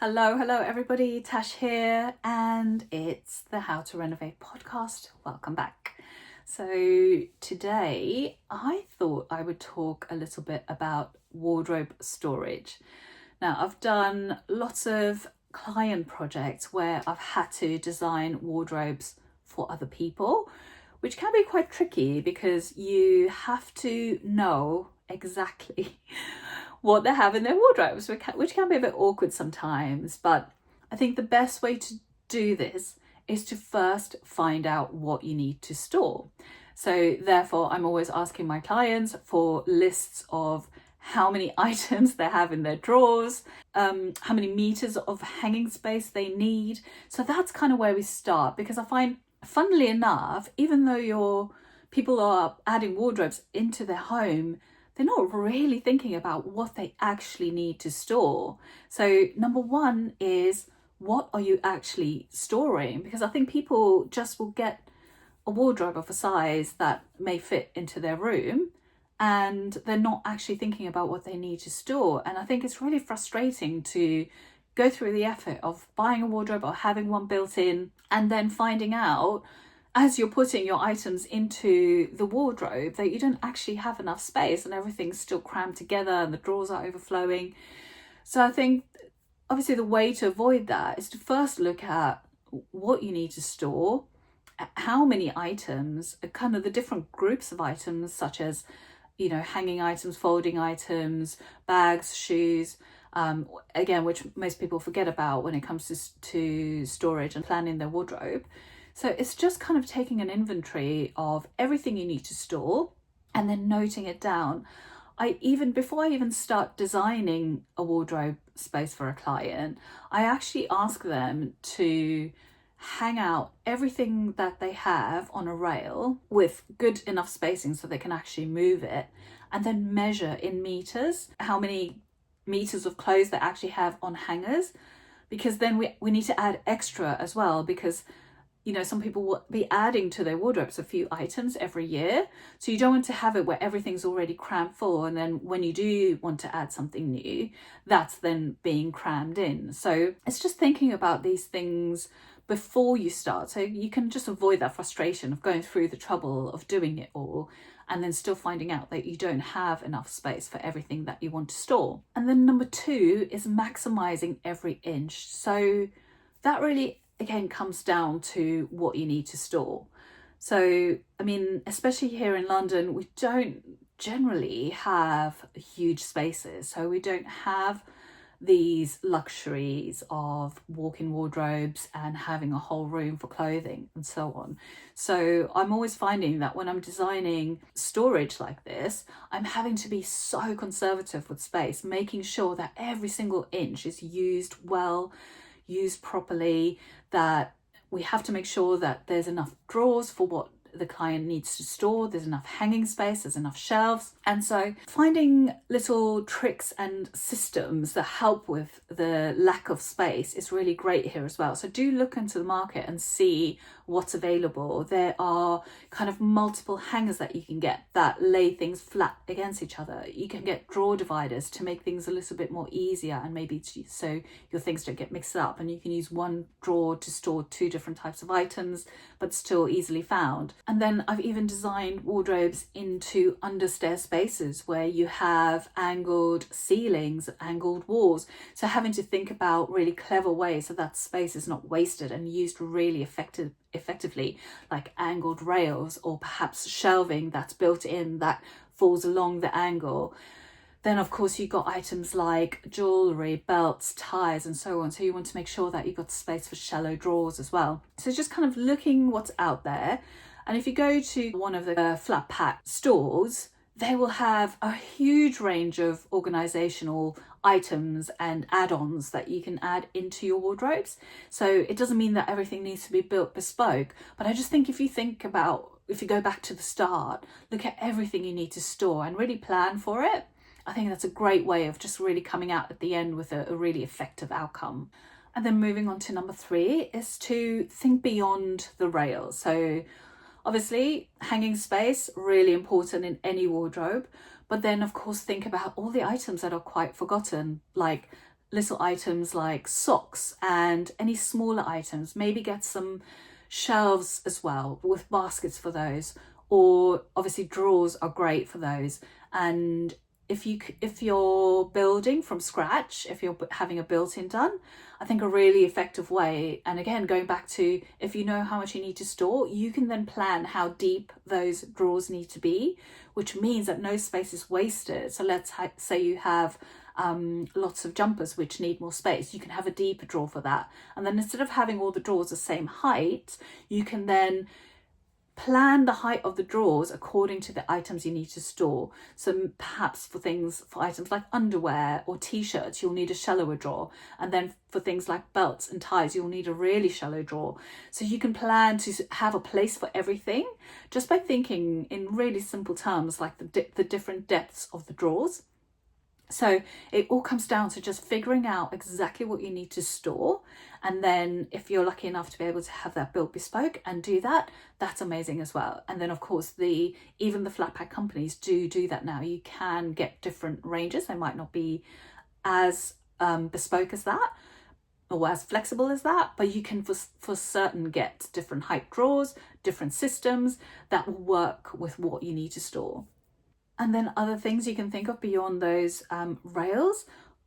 Hello everybody, Tash here, and it's the How to Renovate podcast. Welcome back. So today I thought I would talk a little bit about wardrobe storage. Now, I've done lots of client projects where I've had to design wardrobes for other people, which can be quite tricky because you have to know exactly what they have in their wardrobes, which can be a bit awkward sometimes. But I think the best way to do this is to first find out what you need to store. So therefore, I'm always asking my clients for lists of how many items they have in their drawers, how many meters of hanging space they need. So that's kind of where we start, because I find, funnily enough, even though people are adding wardrobes into their home, they're not really thinking about what they actually need to store. So number one is, what are you actually storing? Because I think people just will get a wardrobe of a size that may fit into their room, and they're not actually thinking about what they need to store. And I think it's really frustrating to go through the effort of buying a wardrobe or having one built in, and then finding out as you're putting your items into the wardrobe that you don't actually have enough space and everything's still crammed together and the drawers are overflowing. So I think obviously the way to avoid that is to first look at what you need to store, how many items, kind of the different groups of items, such as, hanging items, folding items, bags, shoes, again, which most people forget about when it comes to storage and planning their wardrobe. So it's just kind of taking an inventory of everything you need to store and then noting it down. Before I even start designing a wardrobe space for a client, I actually ask them to hang out everything that they have on a rail with good enough spacing so they can actually move it, and then measure in meters how many meters of clothes they actually have on hangers, because then we need to add extra as well, because some people will be adding to their wardrobes a few items every year. So you don't want to have it where everything's already crammed full, and then when you do want to add something new, that's then being crammed in. So it's just thinking about these things before you start, so you can just avoid that frustration of going through the trouble of doing it all and then still finding out that you don't have enough space for everything that you want to store. And then number two is maximizing every inch. So that really, again, comes down to what you need to store. So, especially here in London, we don't generally have huge spaces. So we don't have these luxuries of walk-in wardrobes and having a whole room for clothing and so on. So I'm always finding that when I'm designing storage like this, I'm having to be so conservative with space, making sure that every single inch is used well, used properly, that we have to make sure that there's enough drawers for what the client needs to store, there's enough hanging space, there's enough shelves. And so finding little tricks and systems that help with the lack of space is really great here as well. So do look into the market and see what's available. There are kind of multiple hangers that you can get that lay things flat against each other. You can get drawer dividers to make things a little bit more easier, and maybe so your things don't get mixed up, and you can use one drawer to store two different types of items but still easily found. And then I've even designed wardrobes into understair spaces where you have angled ceilings, angled walls. So having to think about really clever ways so that space is not wasted and used really effectively, like angled rails or perhaps shelving that's built in that falls along the angle. Then, of course, you've got items like jewellery, belts, ties, and so on. So you want to make sure that you've got space for shallow drawers as well. So just kind of looking what's out there. And if you go to one of the flat pack stores, they will have a huge range of organisational items and add-ons that you can add into your wardrobes. So it doesn't mean that everything needs to be built bespoke, but I just think if you go back to the start, look at everything you need to store and really plan for it, I think that's a great way of just really coming out at the end with a really effective outcome. And then moving on to number three is to think beyond the rails. So obviously, hanging space, really important in any wardrobe. But then, of course, think about all the items that are quite forgotten, like little items like socks and any smaller items. Maybe get some shelves as well with baskets for those, or obviously drawers are great for those. And if you're building from scratch, if you're having a built-in done, I think a really effective way, and again going back to, if you know how much you need to store, you can then plan how deep those drawers need to be, which means that no space is wasted. So let's say you have lots of jumpers which need more space, you can have a deeper drawer for that. And then instead of having all the drawers the same height, you can then plan the height of the drawers according to the items you need to store. So perhaps for items like underwear or t-shirts, you'll need a shallower drawer. And then for things like belts and ties, you'll need a really shallow drawer. So you can plan to have a place for everything just by thinking in really simple terms, like the different depths of the drawers. So it all comes down to just figuring out exactly what you need to store. And then if you're lucky enough to be able to have that built bespoke and do that, that's amazing as well. And then of course, even the flat pack companies do that now. You can get different ranges. They might not be as bespoke as that or as flexible as that, but you can for certain get different height drawers, different systems that will work with what you need to store. And then other things you can think of beyond those rails,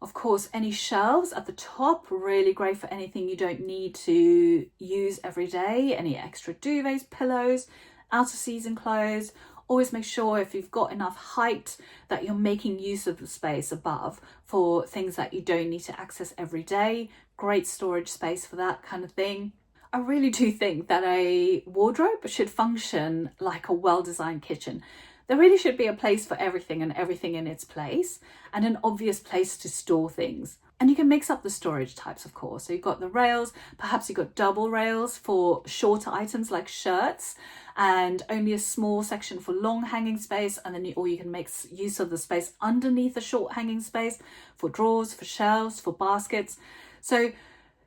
of course, any shelves at the top, really great for anything you don't need to use every day, any extra duvets, pillows, out of season clothes. Always make sure if you've got enough height that you're making use of the space above for things that you don't need to access every day. Great storage space for that kind of thing. I really do think that a wardrobe should function like a well-designed kitchen. There really should be a place for everything and everything in its place, and an obvious place to store things. And you can mix up the storage types, of course. So you've got the rails, perhaps you've got double rails for shorter items like shirts, and only a small section for long hanging space. And then or you can make use of the space underneath a short hanging space for drawers, for shelves, for baskets. So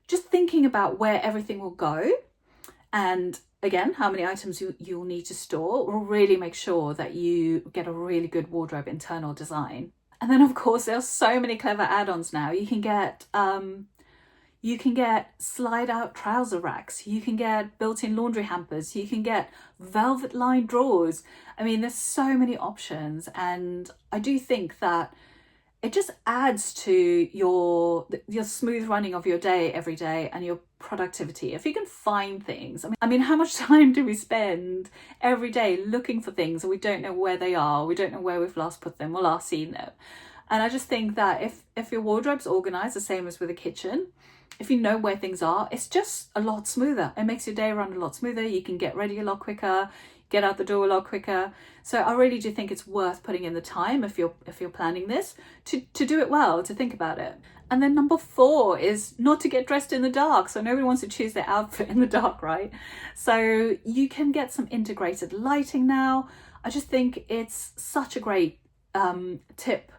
just thinking about where everything will go, and again, how many items you'll need to store will really make sure that you get a really good wardrobe internal design. And then of course, there's so many clever add-ons now. You can get slide out trouser racks. You can get built-in laundry hampers. You can get velvet lined drawers. I mean, there's so many options. And I do think that it just adds to your smooth running of your day every day and your productivity. If you can find things, I mean, how much time do we spend every day looking for things and we don't know where they are? We don't know where we've last put them or last seen them. And I just think that if your wardrobe's organized the same as with a kitchen, if you know where things are, it's just a lot smoother. It makes your day run a lot smoother. You can get ready a lot quicker, get out the door a lot quicker. So I really do think it's worth putting in the time if you're planning this to do it well, to think about it. And then number 4 is not to get dressed in the dark. So nobody wants to choose their outfit in the dark, right? So you can get some integrated lighting now. I just think it's such a great tip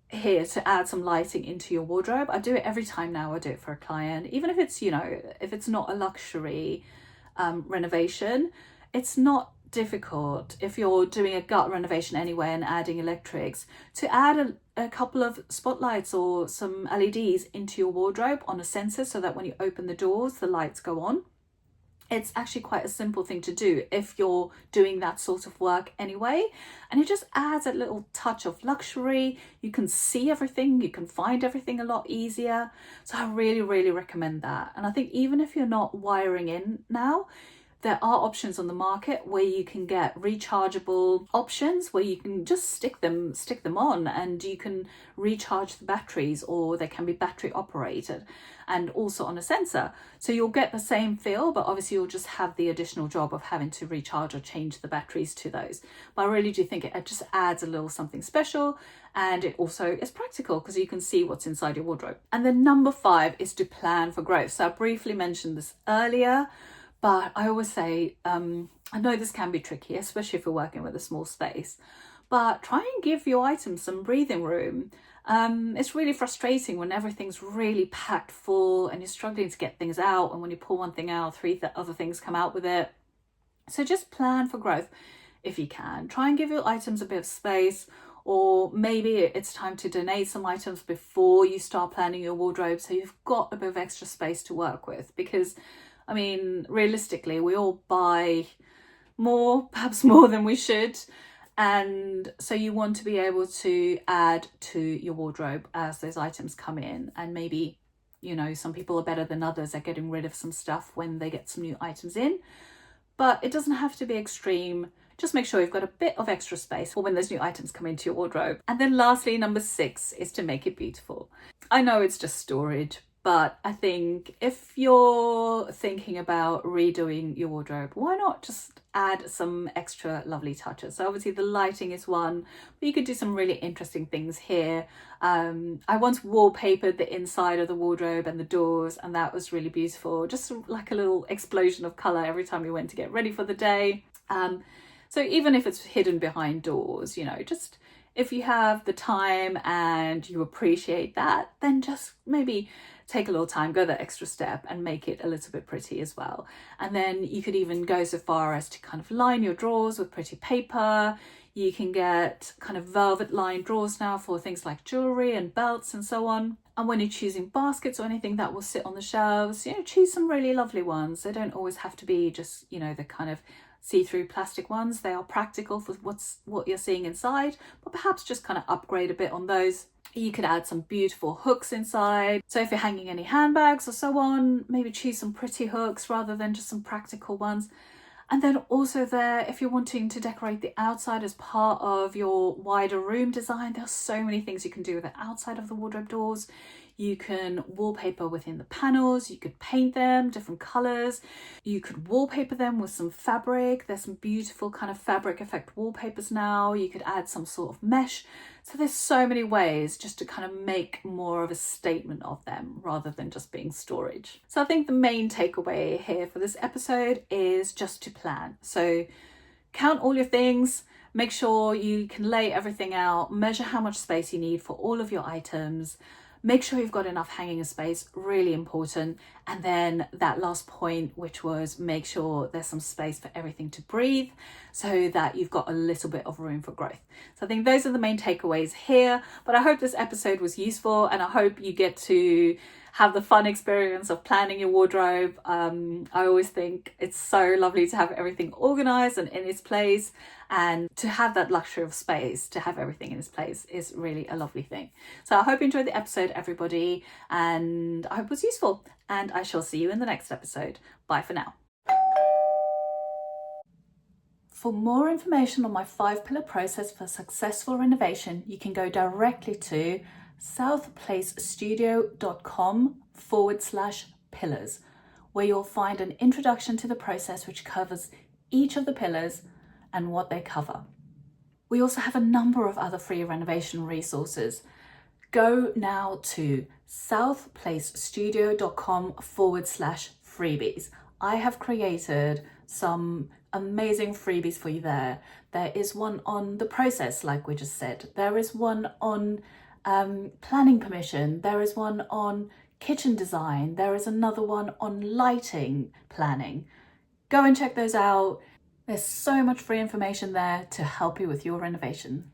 here to add some lighting into your wardrobe. I do it every time now. I do it for a client, even if it's, if it's not a luxury renovation. It's not difficult if you're doing a gut renovation anyway and adding electrics to add a couple of spotlights or some LEDs into your wardrobe on a sensor so that when you open the doors, the lights go on. It's actually quite a simple thing to do if you're doing that sort of work anyway. And it just adds a little touch of luxury. You can see everything, you can find everything a lot easier. So I really, really recommend that. And I think even if you're not wiring in now, there are options on the market where you can get rechargeable options where you can just stick them on and you can recharge the batteries, or they can be battery operated and also on a sensor. So you'll get the same feel, but obviously you'll just have the additional job of having to recharge or change the batteries to those. But I really do think it just adds a little something special, and it also is practical because you can see what's inside your wardrobe. And then number 5 is to plan for growth. So I briefly mentioned this earlier, but I always say, I know this can be tricky, especially if you're working with a small space, but try and give your items some breathing room. It's really frustrating when everything's really packed full and you're struggling to get things out, and when you pull one thing out, 3 other things come out with it. So just plan for growth if you can. Try and give your items a bit of space, or maybe it's time to donate some items before you start planning your wardrobe, so you've got a bit of extra space to work with. Because I mean, realistically, we all buy more, perhaps more than we should, and so you want to be able to add to your wardrobe as those items come in. And maybe, you know, some people are better than others at getting rid of some stuff when they get some new items in, but it doesn't have to be extreme. Just make sure you've got a bit of extra space for when those new items come into your wardrobe. And then lastly, number 6 is to make it beautiful. I know it's just storage, but I think if you're thinking about redoing your wardrobe, why not just add some extra lovely touches? So obviously the lighting is one, but you could do some really interesting things here. I once wallpapered the inside of the wardrobe and the doors, and that was really beautiful. Just like a little explosion of colour every time you went to get ready for the day. So even if it's hidden behind doors, you know, just if you have the time and you appreciate that, then just maybe take a little time, go that extra step and make it a little bit pretty as well. And then you could even go so far as to kind of line your drawers with pretty paper. You can get kind of velvet lined drawers now for things like jewelry and belts and so on. And when you're choosing baskets or anything that will sit on the shelves, you know, choose some really lovely ones. They don't always have to be just, you know, the kind of see-through plastic ones. They are practical for what you're seeing inside, but perhaps just kind of upgrade a bit on those. You could add some beautiful hooks inside. So if you're hanging any handbags or so on, maybe choose some pretty hooks rather than just some practical ones. And then also there, if you're wanting to decorate the outside as part of your wider room design, there's so many things you can do with the outside of the wardrobe doors. You can wallpaper within the panels, you could paint them different colours, you could wallpaper them with some fabric. There's some beautiful kind of fabric effect wallpapers now. You could add some sort of mesh. So there's so many ways just to kind of make more of a statement of them rather than just being storage. So I think the main takeaway here for this episode is just to plan. So count all your things, make sure you can lay everything out, measure how much space you need for all of your items. Make sure you've got enough hanging space, really important. And then that last point, which was make sure there's some space for everything to breathe so that you've got a little bit of room for growth. So I think those are the main takeaways here, but I hope this episode was useful and I hope you get to have the fun experience of planning your wardrobe. I always think it's so lovely to have everything organized and in its place, and to have that luxury of space, to have everything in its place is really a lovely thing. So I hope you enjoyed the episode, everybody, and I hope it was useful, and I shall see you in the next episode. Bye for now. For more information on my 5-pillar process for successful renovation, you can go directly to southplacestudio.com/pillars, where you'll find an introduction to the process which covers each of the pillars and what they cover. We also have a number of other free renovation resources. Go now to southplacestudio.com/freebies. I have created some amazing freebies for you there. There is one on the process, like we just said. There is one on planning permission. There is one on kitchen design. There is another one on lighting planning. Go and check those out. There's so much free information there to help you with your renovation.